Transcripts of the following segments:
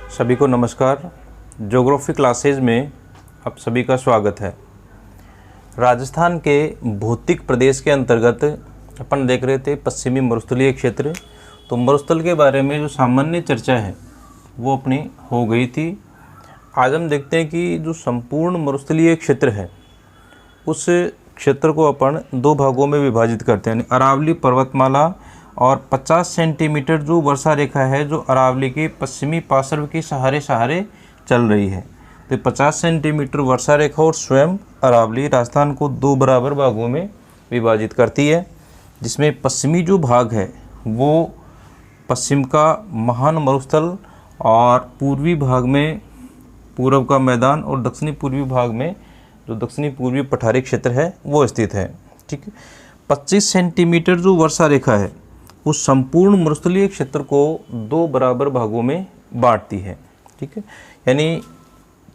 सभी को नमस्कार। ज्योग्राफी क्लासेज में आप सभी का स्वागत है। राजस्थान के भौतिक प्रदेश के अंतर्गत अपन देख रहे थे पश्चिमी मरुस्थलीय क्षेत्र। तो मरुस्थल के बारे में जो सामान्य चर्चा है वो अपनी हो गई थी। आज हम देखते हैं कि जो संपूर्ण मरुस्थलीय क्षेत्र है उस क्षेत्र को अपन दो भागों में विभाजित करते हैं। अरावली पर्वतमाला और 50 सेंटीमीटर जो वर्षा रेखा है जो अरावली के पश्चिमी पार्श्व के सहारे चल रही है। तो 50 सेंटीमीटर वर्षा रेखा और स्वयं अरावली राजस्थान को दो बराबर भागों में विभाजित करती है, जिसमें पश्चिमी जो भाग है वो पश्चिम का महान मरुस्थल और पूर्वी भाग में पूर्व का मैदान और दक्षिणी पूर्वी भाग में जो दक्षिणी पूर्वी पठारी क्षेत्र है वो स्थित है। ठीक है। 25 सेंटीमीटर जो वर्षा रेखा है उस संपूर्ण मरुस्थलीय क्षेत्र को दो बराबर भागों में बांटती है। ठीक है। यानी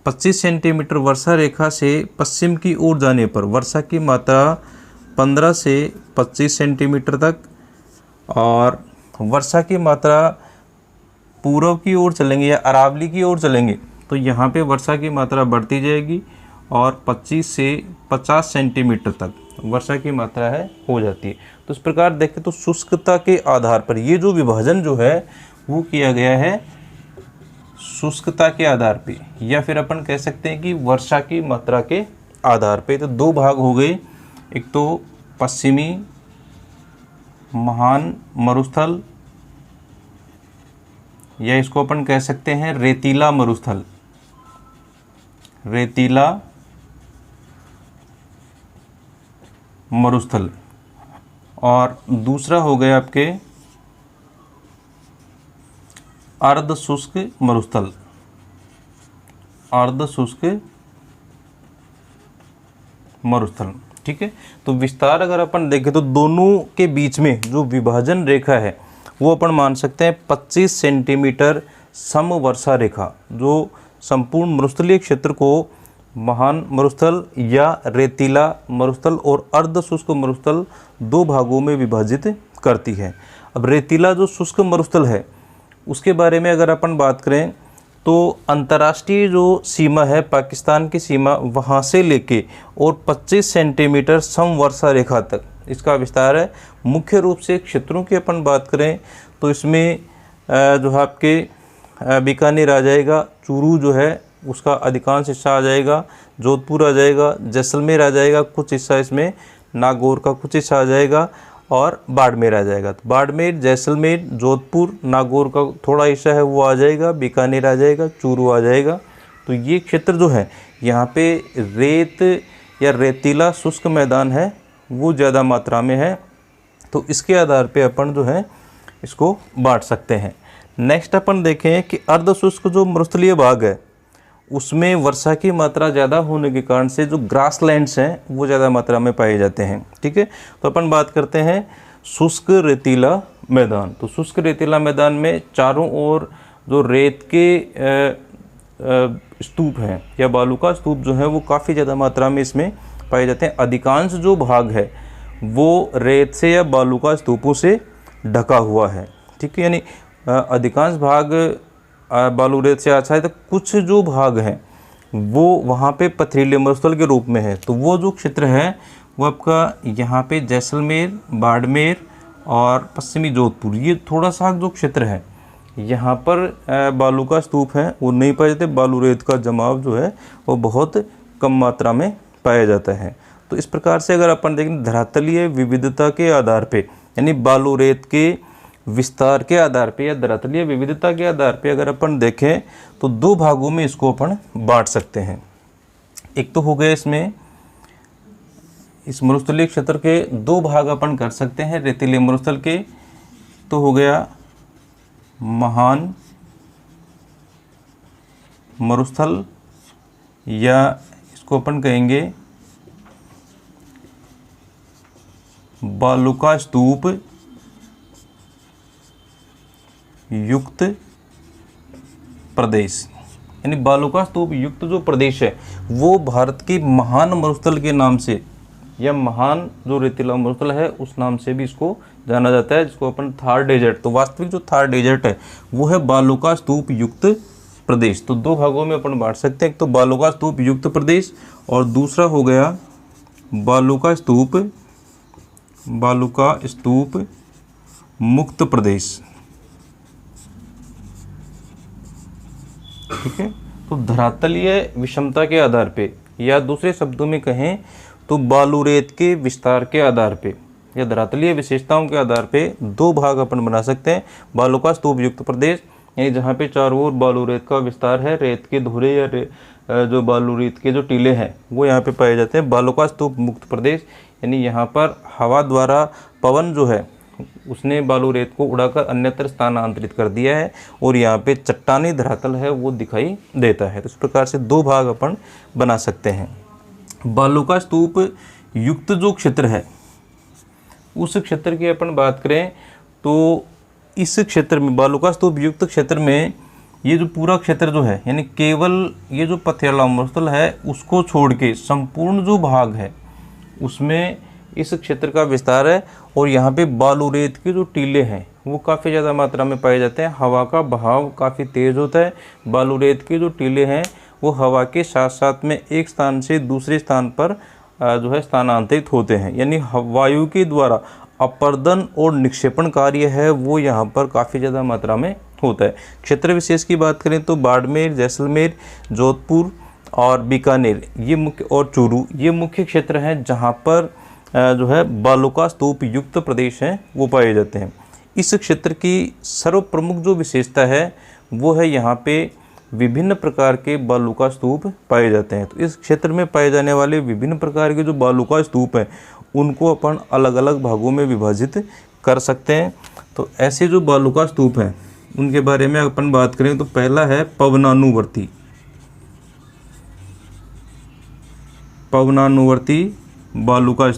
25 सेंटीमीटर वर्षा रेखा से पश्चिम की ओर जाने पर वर्षा की मात्रा 15 से 25 सेंटीमीटर तक, और वर्षा की मात्रा पूर्व की ओर चलेंगे या अरावली की ओर चलेंगे तो यहाँ पे वर्षा की मात्रा बढ़ती जाएगी और 25 से 50 सेंटीमीटर तक वर्षा की मात्रा है हो जाती है। तो इस प्रकार देखें तो शुष्कता के आधार पर ये जो विभाजन जो है वो किया गया है शुष्कता के आधार पे, या फिर अपन कह सकते हैं कि वर्षा की मात्रा के आधार पे। तो दो भाग हो गए, एक तो पश्चिमी महान मरुस्थल या इसको अपन कह सकते हैं रेतीला मरुस्थल, रेतीला मरुस्थल, और दूसरा हो गया आपके अर्ध शुष्क मरुस्थल, अर्ध शुष्क मरुस्थल। ठीक है। तो विस्तार अगर अपन देखें तो दोनों के बीच में जो विभाजन रेखा है वो अपन मान सकते हैं 25 सेंटीमीटर समवर्षा रेखा, जो संपूर्ण मरुस्थलीय क्षेत्र को महान मरुस्थल या रेतीला मरुस्थल और अर्ध शुष्क मरुस्थल दो भागों में विभाजित करती है। अब रेतीला जो शुष्क मरुस्थल है उसके बारे में अगर अपन बात करें तो अंतर्राष्ट्रीय जो सीमा है पाकिस्तान की सीमा वहाँ से लेके और 25 सेंटीमीटर समवर्षा रेखा तक इसका विस्तार है। मुख्य रूप से क्षेत्रों की अपन बात करें तो इसमें जो है आपके बीकानेर आ जाएगा, चूरू जो है उसका अधिकांश हिस्सा आ जाएगा, जोधपुर आ जाएगा, जैसलमेर आ जाएगा, कुछ हिस्सा इसमें नागौर का कुछ हिस्सा आ जाएगा और बाड़मेर आ जाएगा। तो बाड़मेर, जैसलमेर, जोधपुर, नागौर का थोड़ा हिस्सा है वो आ जाएगा, बीकानेर आ जाएगा, चूरू आ जाएगा। तो ये क्षेत्र जो है यहाँ पे रेत या रेतीला शुष्क मैदान है वो ज़्यादा मात्रा में है। तो इसके आधार पे अपन जो है इसको बांट सकते हैं। नेक्स्ट अपन देखें कि अर्ध शुष्क जो मरुस्थलीय भाग है उसमें वर्षा की मात्रा ज़्यादा होने के कारण से जो ग्रासलैंड्स हैं वो ज़्यादा मात्रा में पाए जाते हैं। ठीक है। तो अपन बात करते हैं शुष्क रेतीला मैदान। तो शुष्क रेतीला मैदान में चारों ओर जो रेत के स्तूप हैं या बालू का स्तूप जो है वो काफ़ी ज़्यादा मात्रा में इसमें पाए जाते हैं। अधिकांश जो भाग है वो रेत से या बालू का स्तूपों से ढका हुआ है। ठीक है। यानी अधिकांश भाग बालू रेत से अच्छा है, तो कुछ जो भाग हैं वो वहाँ पे पथरीले मरुस्थल के रूप में है। तो वो जो क्षेत्र है वो आपका यहाँ पे जैसलमेर, बाड़मेर और पश्चिमी जोधपुर, ये थोड़ा सा जो क्षेत्र है यहाँ पर बालू का स्तूप है वो नहीं पाए जाते। बालू रेत का जमाव जो है वो बहुत कम मात्रा में पाया जाता है। तो इस प्रकार से अगर अपन देखें धरातलीय विविधता के आधार पे, यानी बालू रेत के विस्तार के आधार पे या धरातलीय विविधता के आधार पे अगर अपन देखें तो दो भागों में इसको अपन बांट सकते हैं। एक तो हो गया इसमें इस मरुस्थलीय क्षेत्र के दो भाग अपन कर सकते हैं रेतीले मरुस्थल के। तो हो गया महान मरुस्थल या इसको अपन कहेंगे बालू का स्तूप युक्त प्रदेश, यानी बालू का स्तूप युक्त जो प्रदेश है वो भारत की महान मरुस्थल के नाम से या महान जो रेतीला मरुस्थल है उस नाम से भी इसको जाना जाता है, जिसको अपन थार डेजर्ट। तो वास्तविक जो थार डेजर्ट है वो है बालू का स्तूप युक्त प्रदेश। तो दो भागों में अपन बांट सकते हैं, एक तो बालू का स्तूप युक्त प्रदेश और दूसरा हो गया बालू का स्तूप मुक्त प्रदेश। ठीक है, तो धरातलीय विषमता के आधार पे या दूसरे शब्दों में कहें तो बालू रेत के विस्तार के आधार पे या धरातलीय विशेषताओं के आधार पे दो भाग अपन बना सकते हैं। बालू का स्तूप युक्त प्रदेश यानी जहाँ पे चारों ओर बालू रेत का विस्तार है, रेत के धुरे या जो बालू रेत के जो टीले हैं वो यहाँ पे पाए जाते हैं। बालू का स्तूप मुक्त प्रदेश यानी यहाँ पर हवा द्वारा पवन जो है उसने बालू रेत को उड़ाकर अन्यत्र स्थानांतरित कर दिया है और यहाँ पे चट्टानी धरातल है वो दिखाई देता है। तो इस प्रकार से दो भाग अपन बना सकते हैं। बालू का स्तूप युक्त जो क्षेत्र है उस क्षेत्र की अपन बात करें तो इस क्षेत्र में बालू का स्तूप युक्त क्षेत्र में ये जो पूरा क्षेत्र जो है यानी केवल ये जो पथियाला मरुस्थल है उसको छोड़ के संपूर्ण जो भाग है उसमें इस क्षेत्र का विस्तार है और यहाँ पे बालू रेत के जो टीले हैं वो काफ़ी ज़्यादा मात्रा में पाए जाते हैं। हवा का बहाव काफ़ी तेज़ होता है। बालू रेत के जो टीले हैं वो हवा के साथ साथ में एक स्थान से दूसरे स्थान पर जो है स्थानांतरित होते हैं, यानी वायु के द्वारा अपर्दन और निक्षेपण कार्य है वो यहाँ पर काफ़ी ज़्यादा मात्रा में होता है। क्षेत्र विशेष की बात करें तो बाड़मेर, जैसलमेर, जोधपुर और बीकानेर ये मुख्य और चूरू ये मुख्य क्षेत्र हैं जहाँ पर जो है बालू का स्तूप युक्त प्रदेश हैं वो पाए जाते हैं। इस क्षेत्र की सर्व प्रमुख जो विशेषता है वो है यहाँ पे विभिन्न प्रकार के बालू का स्तूप पाए जाते हैं। तो इस क्षेत्र में पाए जाने वाले विभिन्न प्रकार के जो बालू का स्तूप हैं उनको अपन अलग अलग भागों में विभाजित कर सकते हैं। तो ऐसे जो बालू का स्तूप हैं उनके बारे में अपन बात करें तो पहला है पवनानुवर्ती बालू का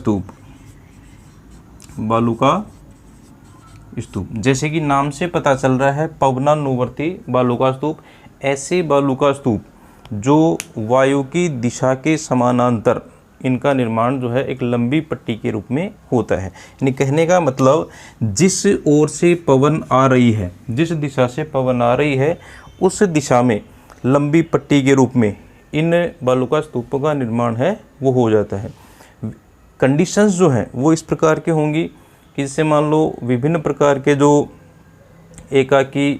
स्तूप। जैसे कि नाम से पता चल रहा है पवनानुवर्ती बालू का स्तूप, ऐसे बालू का स्तूप जो वायु की दिशा के समानांतर इनका निर्माण जो है एक लंबी पट्टी के रूप में होता है। यानी कहने का मतलब जिस ओर से पवन आ रही है, जिस दिशा से पवन आ रही है उस दिशा में लंबी पट्टी के रूप में इन बालू का स्तूपों का निर्माण है वो हो जाता है। कंडीशंस जो हैं वो इस प्रकार के होंगी कि जैसे मान लो विभिन्न प्रकार के जो एकाकी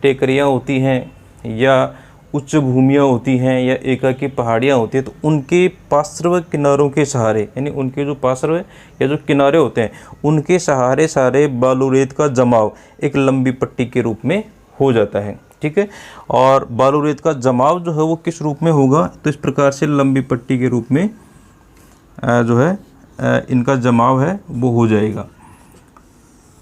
टेकरियाँ होती हैं या उच्च भूमियाँ होती हैं या एकाकी पहाड़ियाँ होती हैं, तो उनके पार्श्व किनारों के सहारे यानी उनके जो पार्श्व या जो किनारे होते हैं उनके सहारे सारे बालू रेत का जमाव एक लंबी पट्टी के रूप में हो जाता है। ठीक है, और बालू रेत का जमाव जो है वो किस रूप में होगा तो इस प्रकार से लंबी पट्टी के रूप में जो है इनका जमाव है वो हो जाएगा।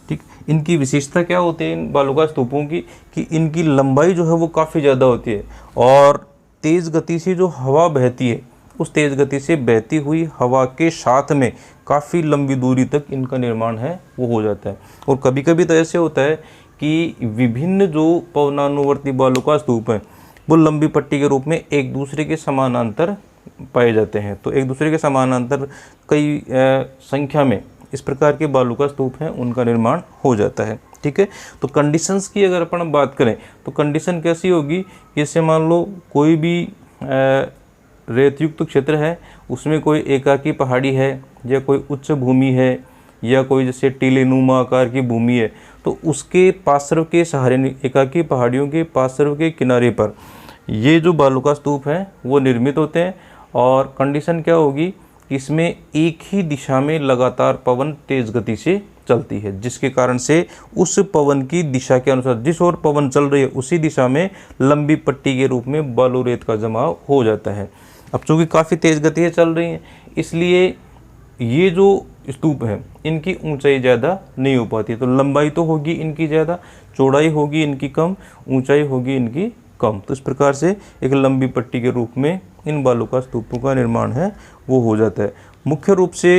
ठीक, इनकी विशेषता क्या होती है इन बालू का स्तूपों की कि इनकी लंबाई जो है वो काफ़ी ज़्यादा होती है और तेज़ गति से जो हवा बहती है उस तेज़ गति से बहती हुई हवा के साथ में काफ़ी लंबी दूरी तक इनका निर्माण है वो हो जाता है। और कभी कभी तो ऐसे होता है कि विभिन्न जो पवनानुवर्ती बालू का स्तूप हैं वो लंबी पट्टी के रूप में एक दूसरे के समानांतर पाए जाते हैं। तो एक दूसरे के समानांतर कई संख्या में इस प्रकार के बालू का स्तूप हैं उनका निर्माण हो जाता है। ठीक है, तो कंडीशंस की अगर अपन बात करें तो कंडीशन कैसी होगी, जैसे मान लो कोई भी रेत युक्त क्षेत्र है उसमें कोई एकाकी पहाड़ी है या कोई उच्च भूमि है या कोई जैसे टीलेनुमा आकार की भूमि है, तो उसके पार्श्व के सहारे एकाकी पहाड़ियों के पार्श्व के किनारे पर ये जो बालू का स्तूप है वो निर्मित होते हैं। और कंडीशन क्या होगी कि इसमें एक ही दिशा में लगातार पवन तेज़ गति से चलती है, जिसके कारण से उस पवन की दिशा के अनुसार जिस ओर पवन चल रही है उसी दिशा में लंबी पट्टी के रूप में बालू रेत का जमाव हो जाता है। अब चूँकि काफ़ी तेज़ गति चल रही हैं इसलिए ये जो स्तूप है इनकी ऊंचाई ज़्यादा नहीं हो पाती, तो लंबाई तो होगी इनकी ज़्यादा, चौड़ाई होगी इनकी कम, ऊंचाई होगी इनकी कम। तो इस प्रकार से एक लंबी पट्टी के रूप में इन बालू का स्तूपों का निर्माण है वो हो जाता है। मुख्य रूप से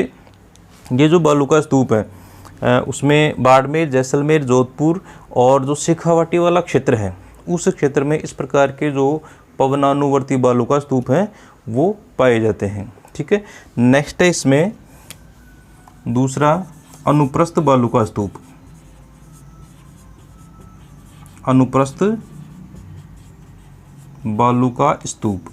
ये जो बालू का स्तूप है उसमें बाड़मेर, जैसलमेर, जोधपुर और जो शेखावाटी वाला क्षेत्र है उस क्षेत्र में इस प्रकार के जो पवनानुवर्ती बालू का स्तूप हैं वो पाए जाते हैं। ठीक है, नेक्स्ट है इसमें दूसरा अनुप्रस्थ बालू का स्तूप। अनुप्रस्थ बालुका स्तूप।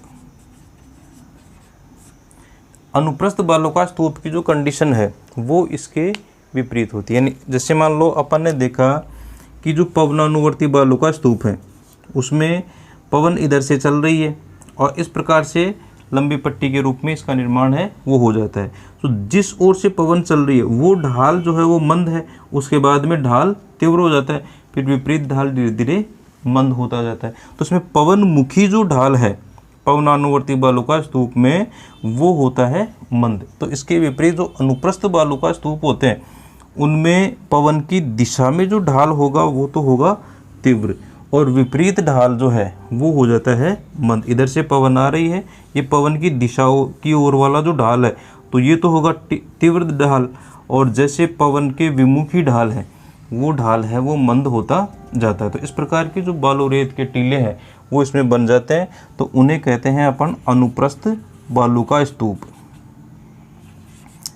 अनुप्रस्थ बालुका स्तूप की जो कंडीशन है वो इसके विपरीत होती है। यानी जैसे मान लो अपन ने देखा कि जो पवनानुवर्ती बालुका स्तूप है उसमें पवन इधर से चल रही है और इस प्रकार से लंबी पट्टी के रूप में इसका निर्माण है वो हो जाता है। तो जिस ओर से पवन चल रही है वो ढाल जो है वो मंद है, उसके बाद में ढाल तीव्र हो जाता है, फिर विपरीत ढाल धीरे धीरे मंद होता जाता है। तो इसमें पवन मुखी जो ढाल है पवनानुवर्ती बालुका स्तूप में वो होता है मंद। तो इसके विपरीत जो अनुप्रस्थ बालुका स्तूप होते हैं उनमें पवन की दिशा में जो ढाल होगा वो तो होगा तीव्र और विपरीत ढाल जो है वो हो जाता है मंद। इधर से पवन आ रही है, ये पवन की दिशाओं की ओर वाला जो ढाल है तो ये तो होगा तीव्र ढाल, और जैसे पवन के विमुखी ढाल है वो ढाल है वो मंद होता जाता है। तो इस प्रकार के जो बालू रेत के टीले हैं वो इसमें बन जाते हैं, तो उन्हें कहते हैं अपन अनुप्रस्थ बालुका स्तूप।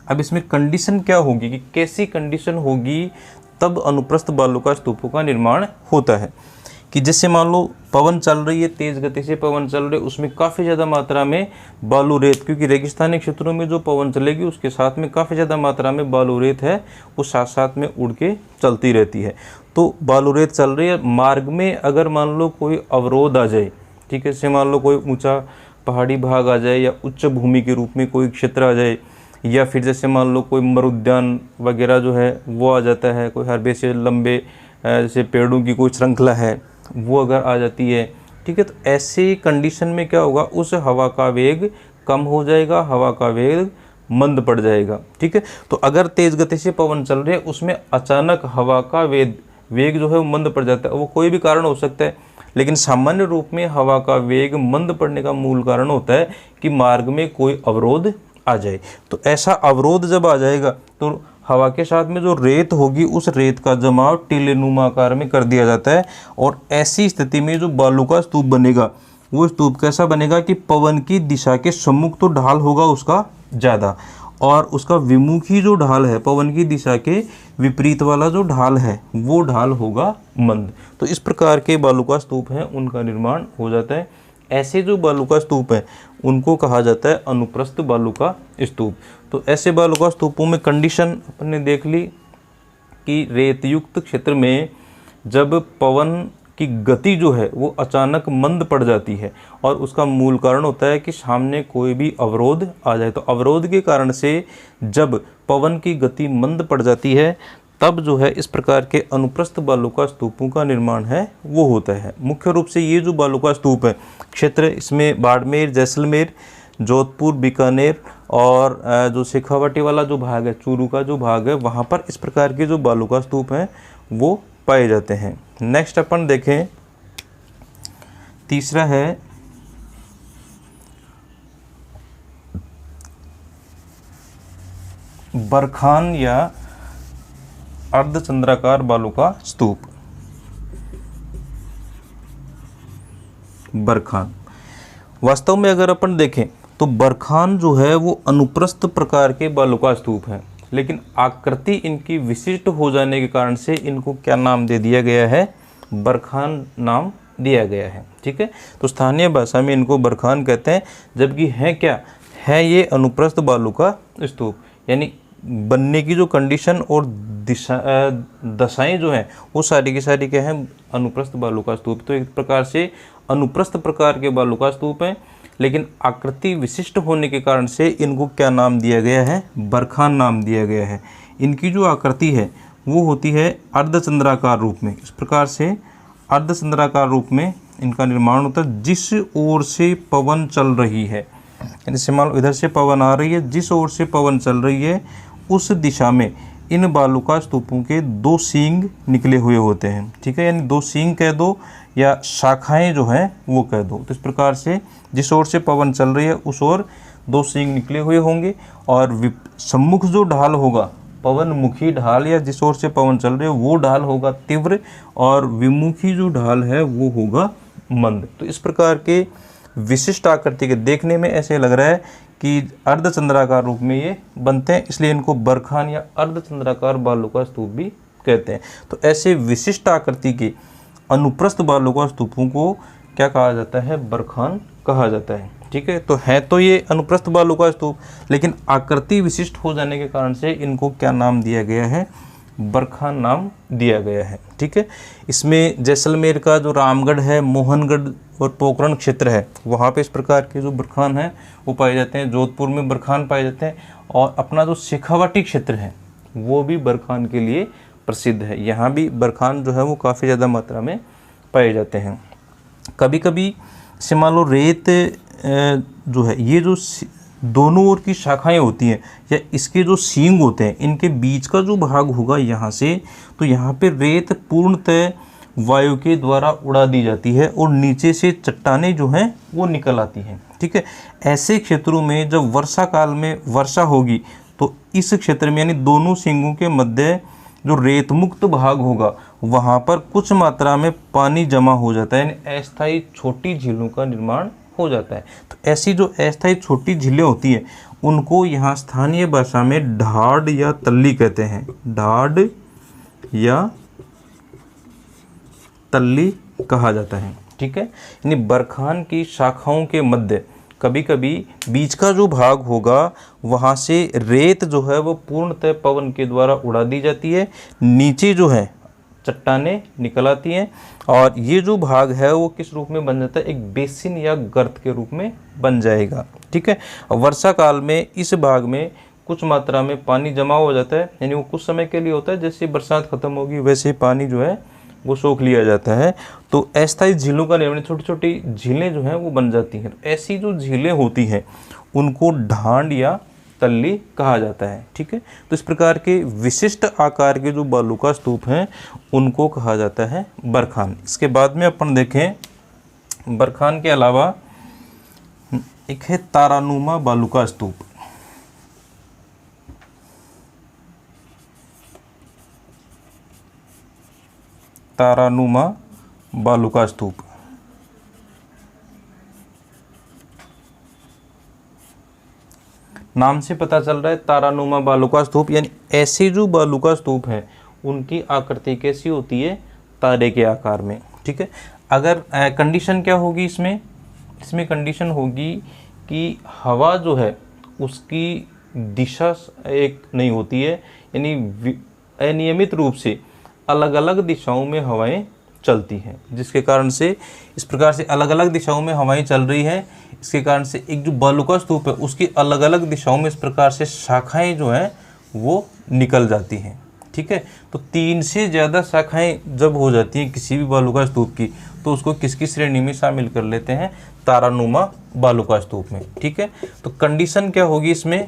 अब इसमें कंडीशन क्या होगी कि कैसी कंडीशन होगी तब अनुप्रस्थ बालुका स्तूपों का निर्माण होता है कि जैसे मान लो पवन चल रही है, तेज़ गति से पवन चल रही है, उसमें काफ़ी ज़्यादा मात्रा में बालू रेत, क्योंकि रेगिस्तानी क्षेत्रों में जो पवन चलेगी उसके साथ में काफ़ी ज़्यादा मात्रा में बालू रेत है वो साथ साथ में उड़ के चलती रहती है। तो बालू रेत चल रही है, मार्ग में अगर मान लो कोई अवरोध आ जाए, ठीक है, जैसे मान लो कोई ऊँचा पहाड़ी भाग आ जाए या उच्च भूमि के रूप में कोई क्षेत्र आ जाए, या फिर जैसे मान लो कोई मरुद्यान वगैरह जो है वो आ जाता है, कोई हरबे से लंबे जैसे पेड़ों की कोई श्रृंखला है वो अगर आ जाती है, ठीक है, तो ऐसी कंडीशन में क्या होगा, उस हवा का वेग कम हो जाएगा, हवा का वेग मंद पड़ जाएगा। ठीक है, तो अगर तेज़ गति से पवन चल रहे हैं उसमें अचानक हवा का वेग जो है वो मंद पड़ जाता है, वो कोई भी कारण हो सकता है, लेकिन सामान्य रूप में हवा का वेग मंद पड़ने का मूल कारण होता है कि मार्ग में कोई अवरोध आ जाए। तो ऐसा अवरोध जब आ जाएगा तो हवा के साथ में जो रेत होगी उस रेत का जमाव टीलेनुमा आकार में कर दिया जाता है, और ऐसी स्थिति में जो बालू का स्तूप बनेगा वो स्तूप कैसा बनेगा कि पवन की दिशा के सम्मुख तो ढाल होगा उसका ज़्यादा, और उसका विमुखी जो ढाल है पवन की दिशा के विपरीत वाला जो ढाल है वो ढाल होगा मंद। तो इस प्रकार के बालू का स्तूप हैं उनका निर्माण हो जाता है। ऐसे जो बालू का स्तूप है उनको कहा जाता है अनुप्रस्थ बालू का स्तूप। तो ऐसे बालू का स्तूपों में कंडीशन अपन ने देख ली कि रेतयुक्त क्षेत्र में जब पवन की गति जो है वो अचानक मंद पड़ जाती है और उसका मूल कारण होता है कि सामने कोई भी अवरोध आ जाए, तो अवरोध के कारण से जब पवन की गति मंद पड़ जाती है तब जो है इस प्रकार के अनुप्रस्थ बालुका स्तूपों का निर्माण है वो होता है। मुख्य रूप से ये जो बालुका स्तूप है क्षेत्र, इसमें बाड़मेर, जैसलमेर, जोधपुर, बीकानेर और जो शेखावाटी वाला जो भाग है, चूरू का जो भाग है, वहाँ पर इस प्रकार के जो बालुका स्तूप हैं वो पाए जाते हैं। नेक्स्ट अपन देखें, तीसरा है बरखान या अर्धचंद्राकार बालुका स्तूप। बरखान वास्तव में अगर अपन देखें तो बरखान जो है वो अनुप्रस्थ प्रकार के बालुका स्तूप हैं, लेकिन आकृति इनकी विशिष्ट हो जाने के कारण से इनको क्या नाम दे दिया गया है, बरखान नाम दिया गया है। ठीक है, तो स्थानीय भाषा में इनको बरखान कहते हैं, जबकि है क्या है ये अनुप्रस्थ बालुका स्तूप। यानी बनने की जो कंडीशन और दशाएं जो हैं वो सारी की सारी क्या है, अनुप्रस्थ बालुका स्तूप। तो एक प्रकार से अनुप्रस्थ प्रकार के बालुका स्तूप हैं, लेकिन आकृति विशिष्ट होने के कारण से इनको क्या नाम दिया गया है, बरखान नाम दिया गया है। इनकी जो आकृति है वो होती है अर्धचंद्राकार रूप में। इस प्रकार से अर्धचंद्राकार रूप में इनका निर्माण होता है। जिस ओर से पवन चल रही है, जैसे मान लो इधर से पवन आ रही है, जिस ओर से पवन चल रही है उस दिशा में इन बालुका स्तूपों के दो सींग निकले हुए होते हैं। ठीक है, यानी दो सींग कह दो या शाखाएं जो हैं वो कह दो। तो इस प्रकार से जिस ओर से पवन चल रही है उस ओर दो सींग निकले हुए होंगे, और सम्मुख जो ढाल होगा पवन मुखी ढाल या जिस ओर से पवन चल रही है वो ढाल होगा तीव्र, और विमुखी जो ढाल है वो होगा मंद। तो इस प्रकार के विशिष्ट आकृति के देखने में ऐसे लग रहा है कि अर्धचंद्राकार रूप में ये बनते हैं, इसलिए इनको बरखान या अर्धचंद्राकार बालुका स्तूप भी कहते हैं। तो ऐसे विशिष्ट आकृति के अनुप्रस्थ बालुका स्तूपों को क्या कहा जाता है, बरखान कहा जाता है। ठीक है, तो है तो ये अनुप्रस्थ बालू का स्तूप, लेकिन आकृति विशिष्ट हो जाने के कारण से इनको क्या नाम दिया गया है, बरखान नाम दिया गया है। ठीक है, इसमें जैसलमेर का जो रामगढ़ है, मोहनगढ़ और पोखरण क्षेत्र है, वहाँ पे इस प्रकार के जो बरखान हैं वो पाए जाते हैं। जोधपुर में बरखान पाए जाते हैं, और अपना जो शेखावाटी क्षेत्र है वो भी बरखान के लिए प्रसिद्ध है। यहाँ भी बरखान जो है वो काफ़ी ज़्यादा मात्रा में पाए जाते हैं। कभी कभी से मान लो रेत जो है, ये जो दोनों ओर की शाखाएं होती हैं या इसके जो सींग होते हैं, इनके बीच का जो भाग होगा यहाँ से, तो यहाँ पे रेत पूर्णतः वायु के द्वारा उड़ा दी जाती है और नीचे से चट्टानें जो हैं वो निकल आती हैं। ठीक है, ऐसे क्षेत्रों में जब वर्षा काल में वर्षा होगी तो इस क्षेत्र में यानी दोनों सींगों के मध्य जो रेत मुक्त भाग होगा वहाँ पर कुछ मात्रा में पानी जमा हो जाता है, यानी अस्थायी छोटी झीलों का निर्माण हो जाता है। तो ऐसी जो अस्थायी छोटी झीलें होती हैं उनको यहाँ स्थानीय भाषा में ढाड या तल्ली कहते हैं। ढाड या तल्ली कहा जाता है। ठीक है, यानी बरखान की शाखाओं के मध्य कभी कभी बीच का जो भाग होगा वहाँ से रेत जो है वो पूर्णतः पवन के द्वारा उड़ा दी जाती है, नीचे जो है चट्टानें निकल आती हैं, और ये जो भाग है वो किस रूप में बन जाता है, एक बेसिन या गर्त के रूप में बन जाएगा। ठीक है, और वर्षा काल में इस भाग में कुछ मात्रा में पानी जमा हो जाता है, यानी वो कुछ समय के लिए होता है, जैसे बरसात खत्म होगी वैसे पानी जो है वो सोख लिया जाता है। तो अस्थायी झीलों का निर्माण, छोटी छोटी झीलें जो हैं वो बन जाती हैं। तो ऐसी जो झीलें होती हैं उनको ढांड या तल्ली कहा जाता है। ठीक है, तो इस प्रकार के विशिष्ट आकार के जो बालू का स्तूप हैं उनको कहा जाता है बरखान। इसके बाद में अपन देखें बरखान के अलावा एक है तारानुमा बालू का स्तूप। तारानुमा बालू का स्तूप, नाम से पता चल रहा है तारानुमा बालू का स्तूप, यानी ऐसे जो बालू का स्तूप है उनकी आकृति कैसी होती है, तारे के आकार में। ठीक है, अगर कंडीशन क्या होगी इसमें कंडीशन होगी कि हवा जो है उसकी दिशा एक नहीं होती है, यानी अनियमित रूप से अलग अलग दिशाओं में हवाएं चलती हैं, जिसके कारण से इस प्रकार से अलग अलग दिशाओं में हवाएं चल रही है, इसके कारण से एक जो बालू का स्तूप है उसकी अलग अलग दिशाओं में इस प्रकार से शाखाएं जो हैं वो निकल जाती हैं। ठीक है, तो 3 से ज़्यादा शाखाएं जब हो जाती हैं किसी भी बालू का स्तूप की, तो उसको किसकी श्रेणी में शामिल कर लेते हैं, तारानुमा बालू का स्तूप में। ठीक है, तो कंडीशन क्या होगी इसमें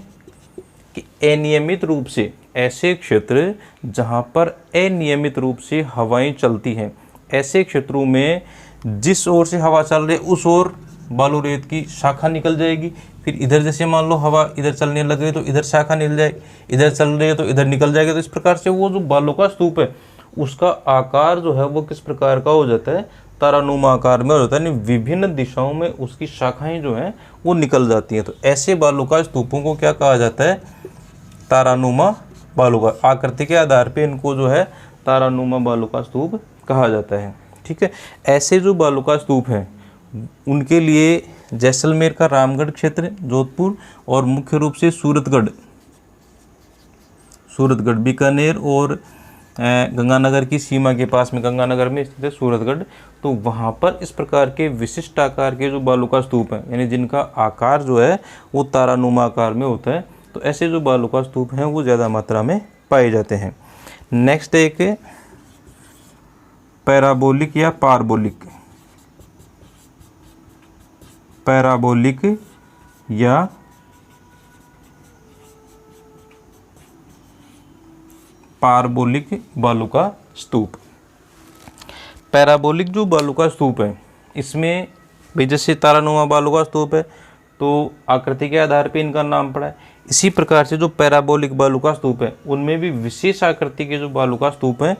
कि अनियमित रूप से ऐसे क्षेत्र जहाँ पर अनियमित रूप से हवाएं चलती हैं, ऐसे क्षेत्रों में जिस ओर से हवा चल रही है उस ओर बालू रेत की शाखा निकल जाएगी। फिर इधर जैसे मान लो हवा इधर चलने लग गई तो इधर शाखा निकल जाएगी, इधर चल रही है तो इधर निकल जाएगा। तो इस प्रकार से वो जो बालू का स्तूप है उसका आकार जो है वो किस प्रकार का हो जाता है, तारानुमा आकार में हो जाता है, यानी विभिन्न दिशाओं में उसकी शाखाएं जो हैं वो निकल जाती हैं। तो ऐसे बालू का स्तूपों को क्या कहा जाता है, तारानुमा बालू का। आकृति के आधार पे इनको जो है तारानुमा बालू का स्तूप कहा जाता है। ठीक है, ऐसे जो बालू का स्तूप हैं उनके लिए जैसलमेर का रामगढ़ क्षेत्र, जोधपुर और मुख्य रूप से सूरतगढ़, बीकानेर और गंगानगर की सीमा के पास में, गंगानगर में स्थित है सूरतगढ़। तो वहाँ पर इस प्रकार के विशिष्ट आकार के जो बालू का स्तूप हैं, यानी जिनका आकार जो है वो तारानुमा आकार में होता है, तो ऐसे जो बालू का स्तूप हैं वो ज़्यादा मात्रा में पाए जाते हैं। नेक्स्ट एक पैराबोलिक या पारबोलिक, पैराबोलिक या पारबोलिक बालू का स्तूप। पैराबोलिक जो बालू का स्तूप है इसमें भी जैसे तारानुमा बालू का स्तूप है तो आकृति के आधार पे इनका नाम पड़ा है। इसी प्रकार से जो पैराबोलिक बालू का स्तूप है उनमें भी विशेष आकृति के जो बालू का स्तूप हैं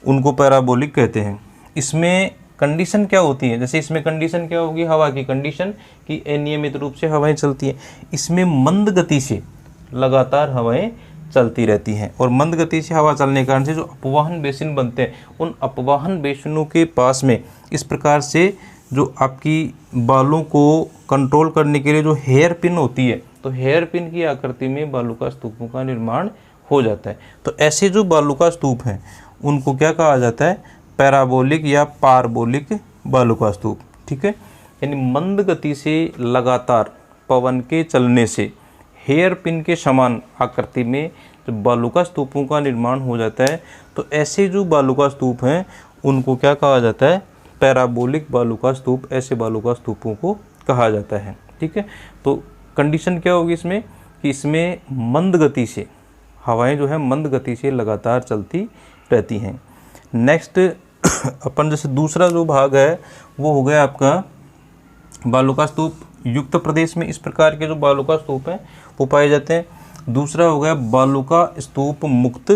उनको पैराबोलिक कहते हैं। इसमें कंडीशन क्या होती है, जैसे इसमें कंडीशन क्या होगी, हवा की कंडीशन कि अनियमित रूप से हवाएं चलती हैं। इसमें मंद गति से लगातार हवाएं चलती रहती हैं, और मंद गति से हवा चलने के कारण से जो अपवाहन बेसिन बनते हैं उन अपवाहन बेसिनों के पास में इस प्रकार से जो आपकी बालों को कंट्रोल करने के लिए जो हेयर पिन होती है, तो हेयर पिन की आकृति में बालुका स्तूपों का निर्माण हो जाता है। तो ऐसे जो बालुका स्तूप हैं उनको क्या कहा जाता है, पैराबोलिक या पारबोलिक बालुका स्तूप। ठीक है, यानी मंद गति से लगातार पवन के चलने से हेयर पिन के समान आकृति में जब बालुका स्तूपों का निर्माण हो जाता है, तो ऐसे जो बालुका स्तूप हैं उनको क्या कहा जाता है, पैराबोलिक बालुका स्तूप। ऐसे बालुका स्तूपों को कहा जाता है। ठीक है, तो कंडीशन क्या होगी इसमें कि इसमें मंद गति से हवाएं जो है मंद गति से लगातार चलती रहती हैं। नेक्स्ट अपन जैसे दूसरा जो भाग है वो हो गया आपका बालुका स्तूप युक्त प्रदेश में। इस प्रकार के जो बालुका स्तूप हैं वो पाए जाते हैं। दूसरा हो गया बालुका स्तूप मुक्त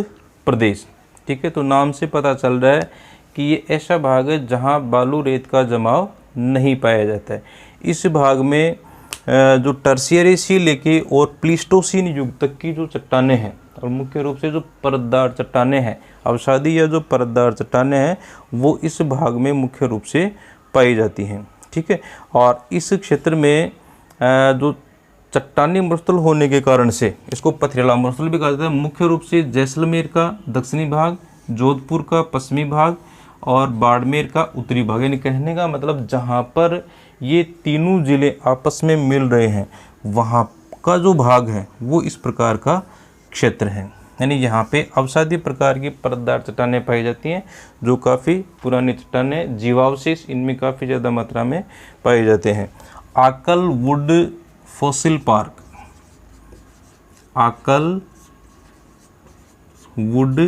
प्रदेश। ठीक है, तो नाम से पता चल रहा है कि ये ऐसा भाग है जहाँ बालू रेत का जमाव नहीं पाया जाता है। इस भाग में जो टर्शियरी से लेके और प्लीस्टोसीन युग तक की जो चट्टानें हैं, और मुख्य रूप से जो परतदार चट्टानें हैं, अवसादी या जो परतदार चट्टानें हैं, वो इस भाग में मुख्य रूप से पाई जाती हैं। ठीक है, और इस क्षेत्र में जो चट्टानी मरुस्थल होने के कारण से इसको पथरीला मरुस्थल भी कहा जाता है। मुख्य रूप से जैसलमेर का दक्षिणी भाग, जोधपुर का पश्चिमी भाग और बाड़मेर का उत्तरी भाग। यानी कहने का मतलब जहाँ पर ये तीनों ज़िले आपस में मिल रहे हैं वहाँ का जो भाग है वो इस प्रकार का क्षेत्र है। यानी यहाँ पे अवसादी प्रकार की परतदार चट्टानें पाई जाती हैं जो काफ़ी पुरानी चट्टानें, जीवावशेष इनमें काफ़ी ज़्यादा मात्रा में पाए जाते हैं। आकल वुड फॉसिल पार्क, आकल वुड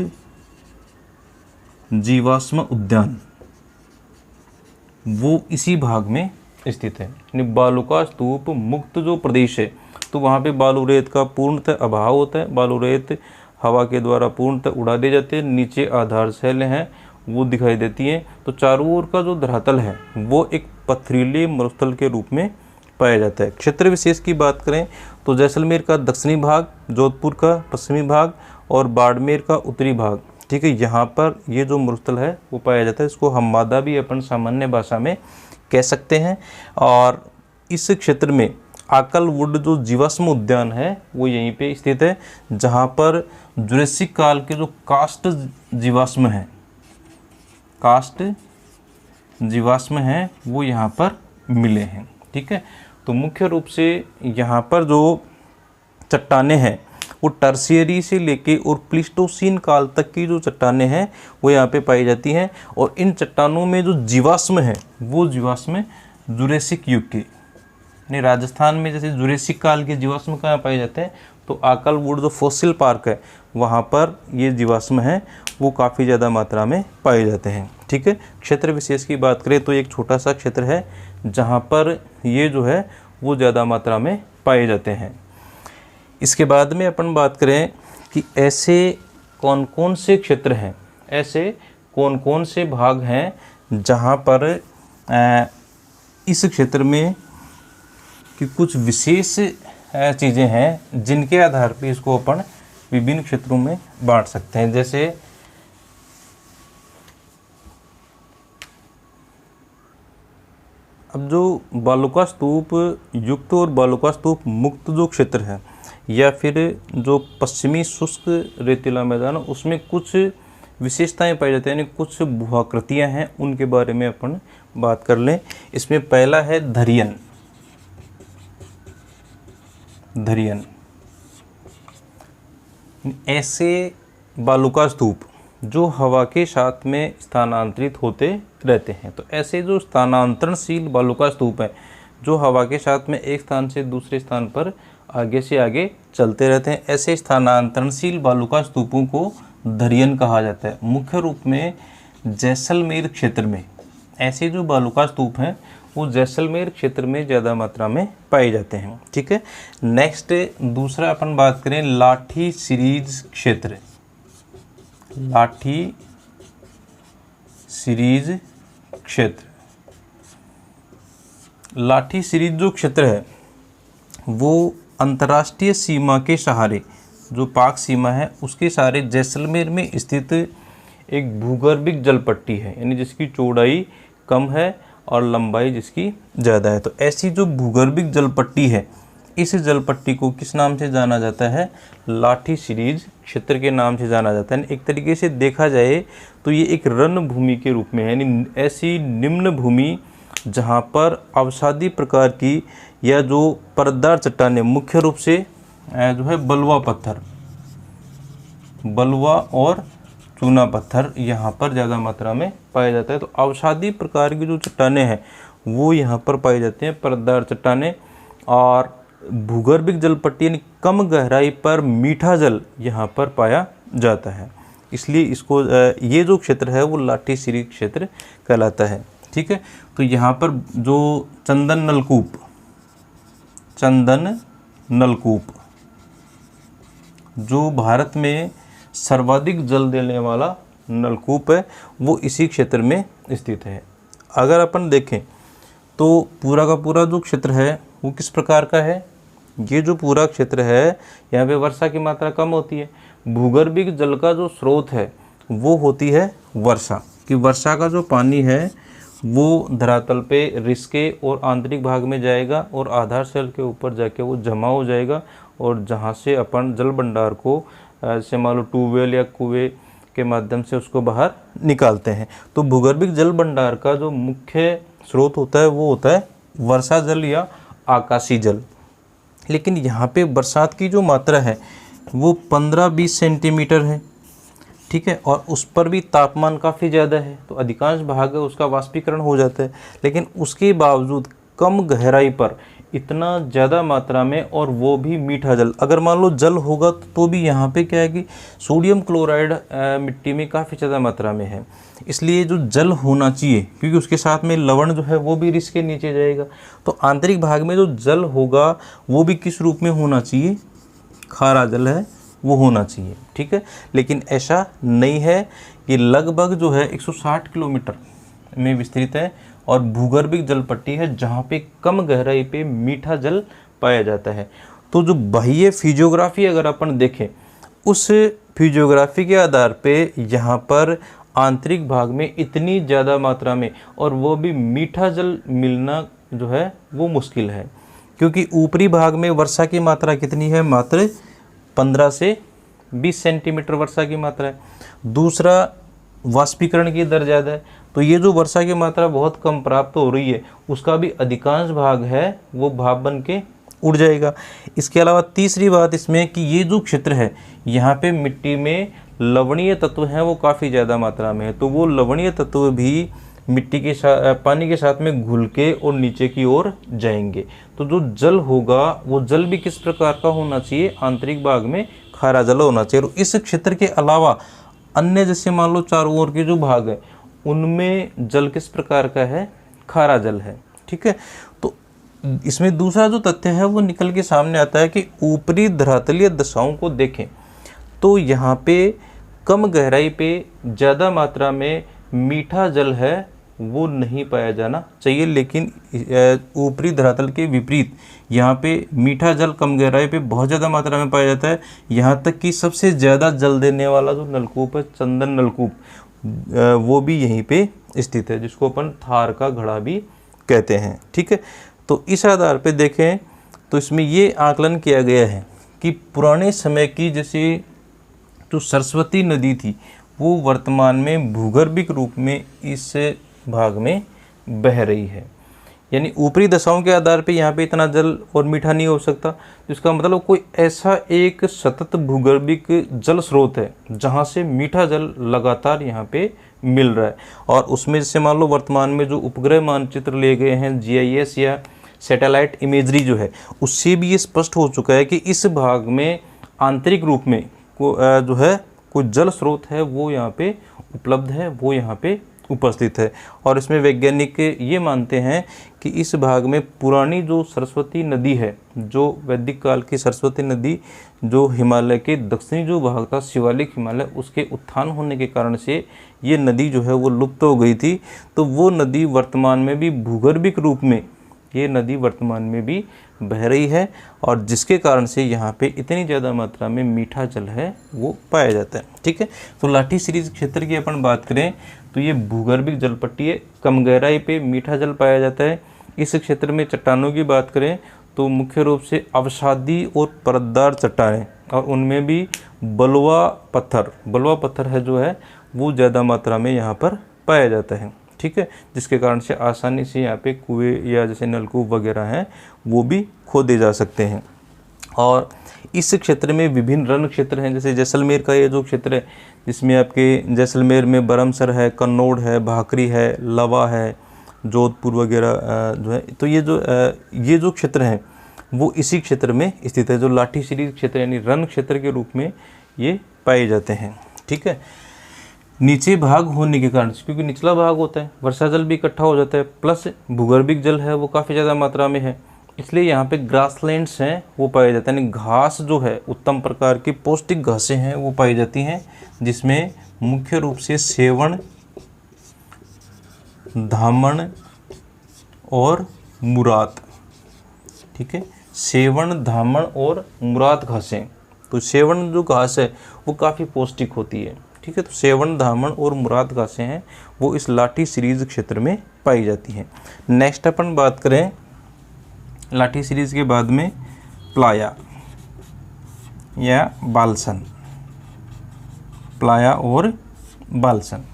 जीवाश्म उद्यान, वो इसी भाग में स्थित है। यानी बालुका स्तूप मुक्त जो प्रदेश है तो वहाँ पे बालू रेत का पूर्णतः अभाव होता है। बालू रेत हवा के द्वारा पूर्णतः उड़ा दी जाती है। नीचे आधार शैलें हैं वो दिखाई देती हैं। तो चारों ओर का जो धरातल है वो एक पथरीले मरुस्थल के रूप में पाया जाता है। क्षेत्र विशेष की बात करें तो जैसलमेर का दक्षिणी भाग, जोधपुर का पश्चिमी भाग और बाड़मेर का उत्तरी भाग। ठीक है, यहाँ पर ये जो मरुस्थल है वो पाया जाता है। इसको हमवादा भी अपन सामान्य भाषा में कह सकते हैं। और इस क्षेत्र में आकल वुड जो जीवाश्म उद्यान है वो यहीं पे स्थित है, जहाँ पर जुरेसिक काल के जो कास्ट जीवाश्म हैं, कास्ट जीवाश्म हैं वो यहाँ पर मिले हैं। ठीक है, तो मुख्य रूप से यहाँ पर जो चट्टानें हैं वो टर्शियरी से लेके और प्लीस्टोसीन काल तक की जो चट्टानें हैं वो यहाँ पे पाई जाती हैं। और इन चट्टानों में जो जीवाश्म है वो जीवाश्म जुरेसिक युग के, यानी राजस्थान में जैसे जुरेसिक काल के जीवाश्म कहाँ पाए जाते हैं तो आकल वुड जो फॉसिल पार्क है वहाँ पर ये जीवाश्म हैं वो काफ़ी ज़्यादा मात्रा में पाए जाते हैं। ठीक है, क्षेत्र विशेष की बात करें तो एक छोटा सा क्षेत्र है जहाँ पर ये जो है वो ज़्यादा मात्रा में पाए जाते हैं। इसके बाद में अपन बात करें कि ऐसे कौन कौन से क्षेत्र हैं, ऐसे कौन कौन से भाग हैं जहाँ पर इस क्षेत्र में कि कुछ विशेष चीज़ें हैं जिनके आधार पे इसको अपन विभिन्न क्षेत्रों में बांट सकते हैं। जैसे अब जो बालुका स्तूप युक्त और बालुका स्तूप मुक्त जो क्षेत्र है या फिर जो पश्चिमी शुष्क रेतीला मैदान उसमें कुछ विशेषताएं पाई जाती हैं, यानी कुछ भूआकृतियां हैं, उनके बारे में अपन बात कर लें। इसमें पहला है धरियन। धरियन ऐसे बालुका स्तूप जो हवा के साथ में स्थानांतरित होते रहते हैं। तो ऐसे जो स्थानांतरणशील बालुका स्तूप हैं जो हवा के साथ में एक स्थान से दूसरे स्थान पर आगे से आगे चलते रहते हैं, ऐसे स्थानांतरणशील बालुका स्तूपों को धरियन कहा जाता है। मुख्य रूप में जैसलमेर क्षेत्र में ऐसे जो बालुका स्तूप हैं वो जैसलमेर क्षेत्र में ज़्यादा मात्रा में पाए जाते हैं। ठीक है, नेक्स्ट दूसरा अपन बात करें लाठी सीरीज क्षेत्र। लाठी सीरीज क्षेत्र, लाठी सीरीज जो क्षेत्र है वो अंतर्राष्ट्रीय सीमा के सहारे, जो पाक सीमा है उसके सहारे जैसलमेर में स्थित एक भूगर्भिक जल पट्टी है, यानी जिसकी चौड़ाई कम है और लंबाई जिसकी ज़्यादा है। तो ऐसी जो भूगर्भिक जल पट्टी है, इस जल पट्टी को किस नाम से जाना जाता है? लाठी सीरीज क्षेत्र के नाम से जाना जाता है। एक तरीके से देखा जाए तो ये एक रणभूमि के रूप में है, यानी ऐसी निम्न भूमि जहाँ पर अवसादी प्रकार की या जो परतदार चट्टानें, मुख्य रूप से जो है बलुआ पत्थर, बलुआ और चूना पत्थर यहाँ पर ज़्यादा मात्रा में पाया जाता है। तो अवसादी प्रकार की जो चट्टानें हैं वो यहाँ पर पाई जाती हैं, परतदार चट्टानें। और भूगर्भिक जल पट्टी यानी कम गहराई पर मीठा जल यहाँ पर पाया जाता है, इसलिए इसको ये जो क्षेत्र है वो लाठी सीरीज क्षेत्र कहलाता है। ठीक है, तो यहाँ पर जो चंदन नलकूप जो भारत में सर्वाधिक जल देने वाला नलकूप है वो इसी क्षेत्र में स्थित है। अगर अपन देखें तो पूरा का पूरा जो क्षेत्र है वो किस प्रकार का है? ये जो पूरा क्षेत्र है यहाँ पे वर्षा की मात्रा कम होती है। भूगर्भिक जल का जो स्रोत है वो होती है वर्षा, कि वर्षा का जो पानी है वो धरातल पे रिसके और आंतरिक भाग में जाएगा और आधार सेल के ऊपर जाके वो जमा हो जाएगा, और जहाँ से अपन जल भंडार को जैसे मान लो ट्यूबवेल या कुएं के माध्यम से उसको बाहर निकालते हैं। तो भूगर्भिक जल भंडार का जो मुख्य स्रोत होता है वो होता है वर्षा जल या आकाशीय जल। लेकिन यहाँ पे बरसात की जो मात्रा है वो 15-20 सेंटीमीटर है। ठीक है, और उस पर भी तापमान काफ़ी ज़्यादा है, तो अधिकांश भाग उसका वाष्पीकरण हो जाता है। लेकिन उसके बावजूद कम गहराई पर इतना ज़्यादा मात्रा में, और वो भी मीठा जल, अगर मान लो जल होगा तो भी यहाँ पे क्या है कि सोडियम क्लोराइड मिट्टी में काफ़ी ज़्यादा मात्रा में है, इसलिए जो जल होना चाहिए, क्योंकि उसके साथ में लवण जो है वो भी रिस के नीचे जाएगा, तो आंतरिक भाग में जो जल होगा वो भी किस रूप में होना चाहिए? खारा जल है वो होना चाहिए। ठीक है, लेकिन ऐसा नहीं है। ये लगभग जो है 160 किलोमीटर में विस्तृत है और भूगर्भिक जल पट्टी है जहाँ पे कम गहराई पे मीठा जल पाया जाता है। तो जो बाह्य फिजियोग्राफी अगर अपन देखें, उस फिजियोग्राफी के आधार पे यहाँ पर आंतरिक भाग में इतनी ज़्यादा मात्रा में और वो भी मीठा जल मिलना जो है वो मुश्किल है, क्योंकि ऊपरी भाग में वर्षा की मात्रा कितनी है? मात्र 15 से 20 सेंटीमीटर वर्षा की मात्रा है। दूसरा, वाष्पीकरण की दर ज़्यादा है, तो ये जो वर्षा की मात्रा बहुत कम प्राप्त हो रही है उसका भी अधिकांश भाग है वो भाप बन के उड़ जाएगा। इसके अलावा तीसरी बात इसमें कि ये जो क्षेत्र है यहाँ पे मिट्टी में लवणीय तत्व हैं वो काफ़ी ज़्यादा मात्रा में है, तो वो लवणीय तत्व भी मिट्टी के साथ, पानी के साथ में घुल के और नीचे की ओर जाएंगे। तो जो जल होगा वो जल भी किस प्रकार का होना चाहिए? आंतरिक भाग में खारा जल होना चाहिए। और इस क्षेत्र के अलावा अन्य जैसे मान लो चारों ओर के जो भाग है उनमें जल किस प्रकार का है? खारा जल है। ठीक है, तो इसमें दूसरा जो तथ्य है वो निकल के सामने आता है कि ऊपरी धरातलीय दशाओं को देखें तो यहाँ पे कम गहराई पे ज़्यादा मात्रा में मीठा जल है वो नहीं पाया जाना चाहिए, लेकिन ऊपरी धरातल के विपरीत यहाँ पे मीठा जल कम गहराई पे बहुत ज़्यादा मात्रा में पाया जाता है। यहाँ तक कि सबसे ज़्यादा जल देने वाला जो नलकूप है, चंदन नलकूप, वो भी यहीं पे स्थित है, जिसको अपन थार का घड़ा भी कहते हैं। ठीक है, तो इस आधार पे देखें तो इसमें ये आकलन किया गया है कि पुराने समय की जैसे जो सरस्वती नदी थी वो वर्तमान में भूगर्भिक रूप में इस भाग में बह रही है, यानी ऊपरी दशाओं के आधार पे यहाँ पे इतना जल और मीठा नहीं हो सकता। जिसका मतलब कोई ऐसा एक सतत भूगर्भिक जल स्रोत है जहाँ से मीठा जल लगातार यहाँ पे मिल रहा है। और उसमें जैसे मान लो वर्तमान में जो उपग्रह मानचित्र ले गए हैं, GIS या सैटेलाइट इमेजरी जो है, उससे भी ये स्पष्ट हो चुका है कि इस भाग में आंतरिक रूप में जो है कोई जल स्रोत है वो यहाँ पे उपलब्ध है, वो यहाँ पे उपस्थित है। और इसमें वैज्ञानिक ये मानते हैं कि इस भाग में पुरानी जो सरस्वती नदी है, जो वैदिक काल की सरस्वती नदी, जो हिमालय के दक्षिणी जो भाग था शिवालिक हिमालय, उसके उत्थान होने के कारण से ये नदी जो है वो लुप्त हो गई थी। तो वो नदी वर्तमान में भी भूगर्भिक रूप में ये नदी वर्तमान में भी बह रही है, और जिसके कारण से यहाँ पे इतनी ज़्यादा मात्रा में मीठा जल है वो पाया जाता है। ठीक है, तो लाठी सीरीज क्षेत्र की अपन बात करें तो ये भूगर्भिक जल पट्टी है, कम गहराई पे मीठा जल पाया जाता है। इस क्षेत्र में चट्टानों की बात करें तो मुख्य रूप से अवसादी और परतदार चट्टानें, और उनमें भी बलुआ पत्थर है जो है वो ज़्यादा मात्रा में यहाँ पर पाया जाता है। ठीक है, जिसके कारण से आसानी से यहाँ पे कुएं या जैसे नलकूप वगैरह हैं वो भी खोदे जा सकते हैं। और इस क्षेत्र में विभिन्न रण क्षेत्र हैं, जैसे जैसलमेर का ये जो क्षेत्र है जिसमें आपके जैसलमेर में बरमसर है, कन्नौड़ है, भाखरी है, लवा है, जोधपुर वगैरह जो है, तो ये जो क्षेत्र हैं वो इसी क्षेत्र में स्थित है, जो लाठी सीरीज क्षेत्र यानी रण क्षेत्र के रूप में ये पाए जाते हैं। ठीक है, नीचे भाग होने के कारण, क्योंकि निचला भाग होता है, वर्षा जल भी इकट्ठा हो जाता है, प्लस भूगर्भिक जल है वो काफ़ी ज़्यादा मात्रा में है, इसलिए यहाँ पे ग्रासलैंड्स हैं वो पाए जाते हैं, यानी घास जो है उत्तम प्रकार की पौष्टिक घासें हैं वो पाई जाती हैं, जिसमें मुख्य रूप से सेवण, धामण और मुरात। ठीक है, सेवण, धामण और मुरात घासें। तो सेवण जो घास है वो काफ़ी पौष्टिक होती है। ठीक है, तो सेवण, धामण और मुरात घासें हैं वो इस लाठी सीरीज क्षेत्र में पाई जाती हैं। नेक्स्ट अपन बात करें लाठी सीरीज के बाद में प्लाया या बालसन, प्लाया और बालसन।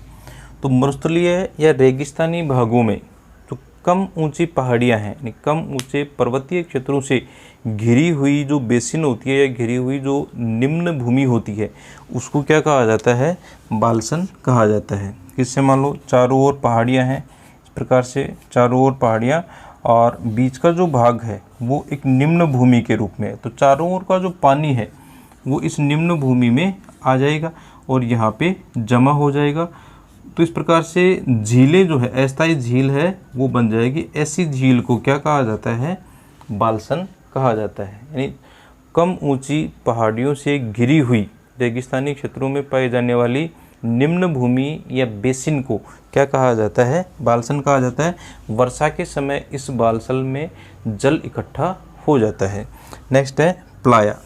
तो मरुस्थलीय या रेगिस्तानी भागों में जो कम ऊंची पहाड़ियां हैं, यानी कम ऊंचे पर्वतीय क्षेत्रों से घिरी हुई जो बेसिन होती है या घिरी हुई जो निम्न भूमि होती है उसको क्या कहा जाता है? बालसन कहा जाता है। किससे? मान लो चारों ओर पहाड़ियाँ हैं, इस प्रकार से चारों ओर पहाड़ियाँ और बीच का जो भाग है वो एक निम्न भूमि के रूप में है, तो चारों ओर का जो पानी है वो इस निम्न भूमि में आ जाएगा और यहाँ पे जमा हो जाएगा। तो इस प्रकार से झीलें जो है, अस्थायी झील है वो बन जाएगी। ऐसी झील को क्या कहा जाता है? बालसन कहा जाता है। यानी कम ऊंची पहाड़ियों से घिरी हुई रेगिस्तानी क्षेत्रों में पाई जाने वाली निम्न भूमि या बेसिन को क्या कहा जाता है? बालसन कहा जाता है। वर्षा के समय इस बालसन में जल इकट्ठा हो जाता है। नेक्स्ट है प्लाया।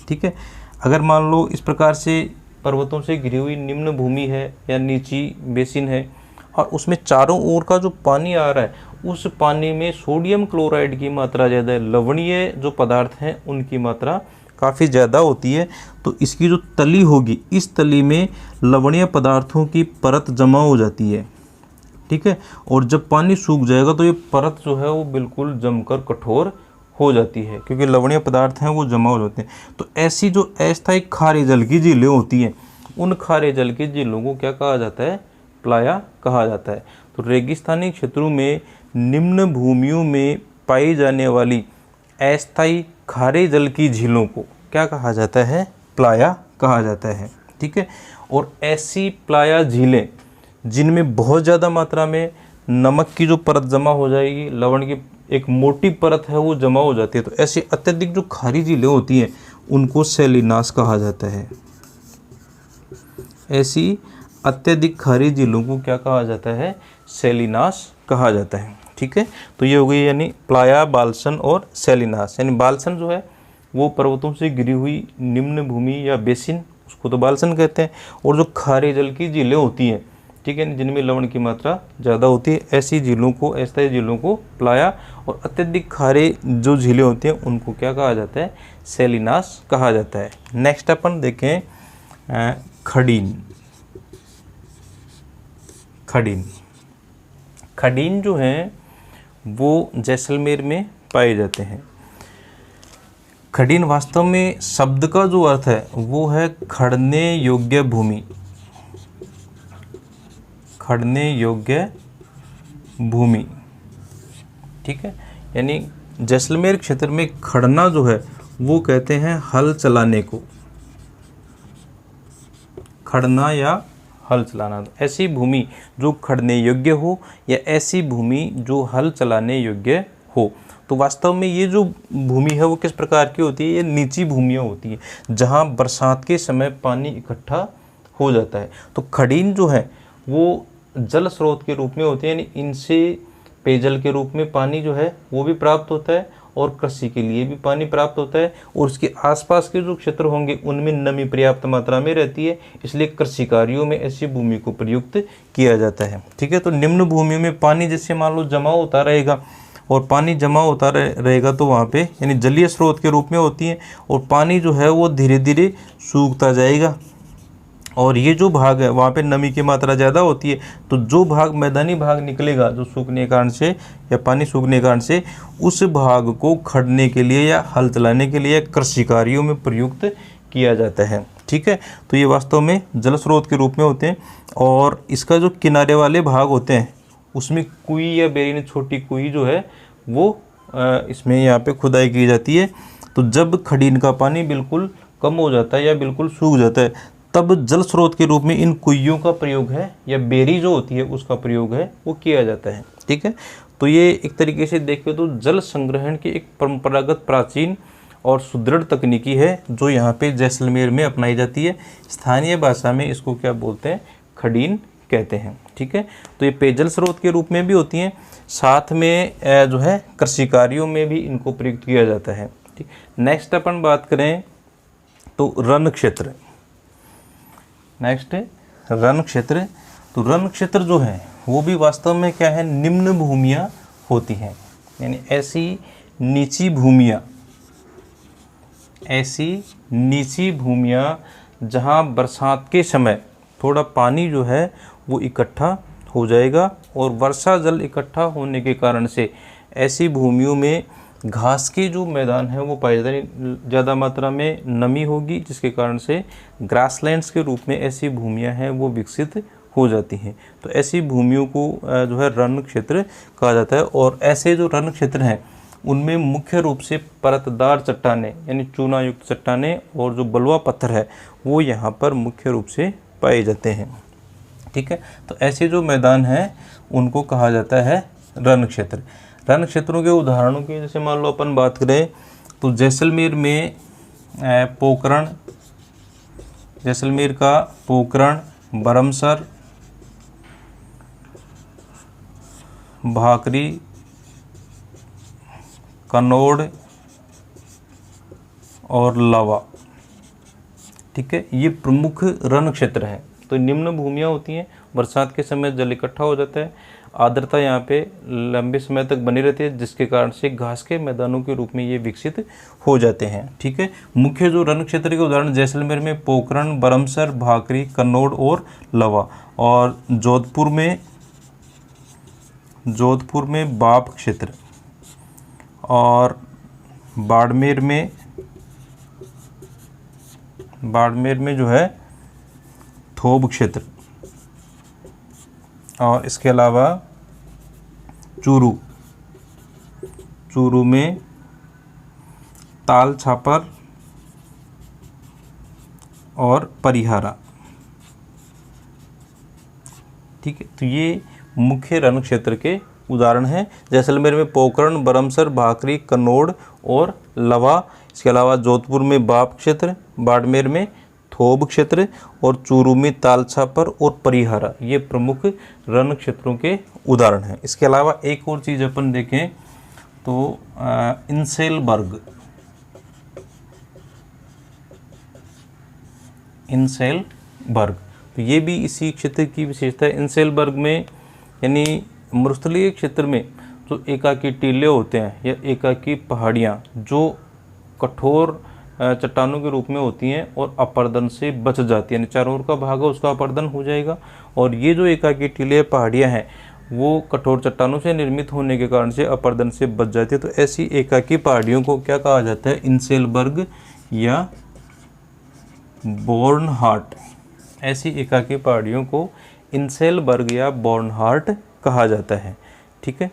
ठीक है, अगर मान लो इस प्रकार से पर्वतों से घिरी हुई निम्न भूमि है या नीची बेसिन है और उसमें चारों ओर का जो पानी आ रहा है उस पानी में सोडियम क्लोराइड की मात्रा ज़्यादा है, लवणीय जो पदार्थ हैं उनकी मात्रा काफ़ी ज़्यादा होती है। तो इसकी जो तली होगी, इस तली में लवणीय पदार्थों की परत जमा हो जाती है। ठीक है, और जब पानी सूख जाएगा तो ये परत जो है वो बिल्कुल जमकर कठोर हो जाती है, क्योंकि लवणीय पदार्थ हैं वो जमा हो जाते हैं। तो ऐसी जो अस्थायी खारे जल की झीलें होती हैं, उन खारे जल की झीलों को क्या कहा जाता है? प्लाया कहा जाता है। तो रेगिस्तानी क्षेत्रों में निम्न भूमियों में पाई जाने वाली अस्थायी खारे जल की झीलों को क्या कहा जाता है? प्लाया कहा जाता है। ठीक है, और ऐसी प्लाया झीलें जिनमें बहुत ज़्यादा मात्रा में नमक की जो परत जमा हो जाएगी, लवण की एक मोटी परत है वो जमा हो जाती है, तो ऐसी अत्यधिक जो खारी झीलें होती हैं उनको सैलिनास कहा जाता है। ऐसी अत्यधिक खारी झीलों को क्या कहा जाता है? सैलिनास कहा जाता है। ठीक है, तो ये हो गई यानी प्लाया, बालसन और सैलिनास। यानी बालसन जो है वो पर्वतों से घिरी हुई निम्न भूमि या बेसिन, उसको तो बालसन कहते हैं। और जो खारे जल की झीलें होती हैं, ठीक है, जिनमें लवण की मात्रा ज़्यादा होती है, ऐसी झीलों को, अस्थायी झीलों को प्लाया, और अत्यधिक खारे जो झीलें होती हैं उनको क्या कहा जाता है? सैलिनास कहा जाता है। नेक्स्ट अपन देखें खडीन। खडीन जो हैं वो जैसलमेर में पाए जाते हैं। खडीन वास्तव में शब्द का जो अर्थ है वो है खड़ने योग्य भूमि। खड़ने योग्य भूमि, ठीक है, यानी जैसलमेर क्षेत्र में खड़ना जो है वो कहते हैं हल चलाने को, खड़ना या हल चलाना। ऐसी भूमि जो खड़ने योग्य हो या ऐसी भूमि जो हल चलाने योग्य हो। तो वास्तव में ये जो भूमि है वो किस प्रकार की होती है? ये नीची भूमियाँ होती हैं जहाँ बरसात के समय पानी इकट्ठा हो जाता है। तो खडीन जो है वो जल स्रोत के रूप में होते हैं, यानी इनसे पेयजल के रूप में पानी जो है वो भी प्राप्त होता है और कृषि के लिए भी पानी प्राप्त होता है, और उसके आसपास के जो क्षेत्र होंगे उनमें नमी पर्याप्त मात्रा में रहती है, इसलिए कृषि कार्यों में ऐसी भूमि को प्रयुक्त किया जाता है। ठीक है, तो निम्न भूमियों में पानी जैसे मान लो जमा होता रहेगा, और पानी जमा होता रहेगा तो वहाँ पे यानी जलीय स्रोत के रूप में होती है, और पानी जो है वो धीरे धीरे सूखता जाएगा, और ये जो भाग है वहाँ पे नमी की मात्रा ज़्यादा होती है, तो जो भाग मैदानी भाग निकलेगा जो सूखने के कारण से या पानी सूखने के कारण से, उस भाग को खड़ने के लिए या हल चलाने के लिए कृषि कार्यों में प्रयुक्त किया जाता है। ठीक है, तो ये वास्तव में जल स्रोत के रूप में होते हैं, और इसका जो किनारे वाले भाग होते हैं उसमें कुई या बेरिन छोटी कुई जो है वो इसमें यहाँ पे खुदाई की जाती है। तो जब खडीन का पानी बिल्कुल कम हो जाता है या बिल्कुल सूख जाता है, तब जल स्रोत के रूप में इन कुइयों का प्रयोग है, या बेरी जो होती है उसका प्रयोग है वो किया जाता है। ठीक है, तो ये एक तरीके से देखें तो जल संग्रहण की एक परंपरागत, प्राचीन और सुदृढ़ तकनीकी है जो यहाँ पे जैसलमेर में अपनाई जाती है। स्थानीय भाषा में इसको क्या बोलते हैं, खडीन कहते हैं। ठीक है, तो ये पेयजल स्रोत के रूप में भी होती हैं, साथ में जो है कृषि कार्यों में भी इनको प्रयुक्त किया जाता है। ठीक, नेक्स्ट अपन बात करें तो रण क्षेत्र। नेक्स्ट है रण क्षेत्र। तो रण क्षेत्र जो है वो भी वास्तव में क्या है, निम्न भूमियाँ होती हैं, यानी ऐसी नीची भूमियाँ जहाँ बरसात के समय थोड़ा पानी जो है वो इकट्ठा हो जाएगा, और वर्षा जल इकट्ठा होने के कारण से ऐसी भूमियों में घास के जो मैदान है वो पाए जाते हैं, ज़्यादा मात्रा में नमी होगी, जिसके कारण से ग्रासलैंड्स के रूप में ऐसी भूमियां हैं वो विकसित हो जाती हैं। तो ऐसी भूमियों को जो है रण क्षेत्र कहा जाता है, और ऐसे जो रण क्षेत्र हैं उनमें मुख्य रूप से परतदार चट्टानें यानी चूना युक्त चट्टानें और जो बलुआ पत्थर है वो यहाँ पर मुख्य रूप से पाए जाते हैं। ठीक है, तो ऐसे जो मैदान हैं उनको कहा जाता है रण क्षेत्र। रण क्षेत्रों के उदाहरणों की जैसे मान लो अपन बात करें तो जैसलमेर में पोखरण, जैसलमेर का पोखरण, बरमसर, भाकरी, कन्नौड़ और लावा। ठीक है, ये प्रमुख रण क्षेत्र हैं। तो निम्न भूमियाँ होती हैं, बरसात के समय जल इकट्ठा हो जाता है, आर्द्रता यहाँ पे लंबे समय तक बनी रहती है, जिसके कारण से घास के मैदानों के रूप में ये विकसित हो जाते हैं। ठीक है, मुख्य जो रण क्षेत्र के उदाहरण जैसलमेर में पोखरण, बरमसर, भाकरी, कन्नौड़ और लावा, और जोधपुर में बाप क्षेत्र, और बाड़मेर में जो है थोब क्षेत्र, और इसके अलावा चूरू में ताल छापर और परिहारा। ठीक है, तो ये मुख्य रण क्षेत्र के उदाहरण हैं। जैसलमेर में पोखरण, बरमसर, भाकरी, कन्नौड़ और लावा, इसके अलावा जोधपुर में बाप क्षेत्र, बाड़मेर में थोब क्षेत्र और चूरू में ताल छापर और परिहारा, ये प्रमुख रण क्षेत्रों के उदाहरण हैं। इसके अलावा एक और चीज़ अपन देखें तो इंसेलबर्ग, तो ये भी इसी क्षेत्र की विशेषता है। इंसेलबर्ग में यानी मरुस्थलीय क्षेत्र में जो एकाकी टीले होते हैं या एकाकी पहाड़ियाँ जो कठोर चट्टानों के रूप में होती हैं और अपर्दन से बच जाती है, यानी चारों ओर का भाग है उसका अपर्दन हो जाएगा, और ये जो एकाकी टीले पहाड़ियाँ हैं वो कठोर चट्टानों से निर्मित होने के कारण से अपर्दन से बच जाती है। तो ऐसी एकाकी पहाड़ियों को क्या कहा जाता है, इंसेलबर्ग या बॉर्नहार्ट। ऐसी एकाकी पहाड़ियों को इंसेलबर्ग या बॉर्नहार्ट कहा जाता है। ठीक है।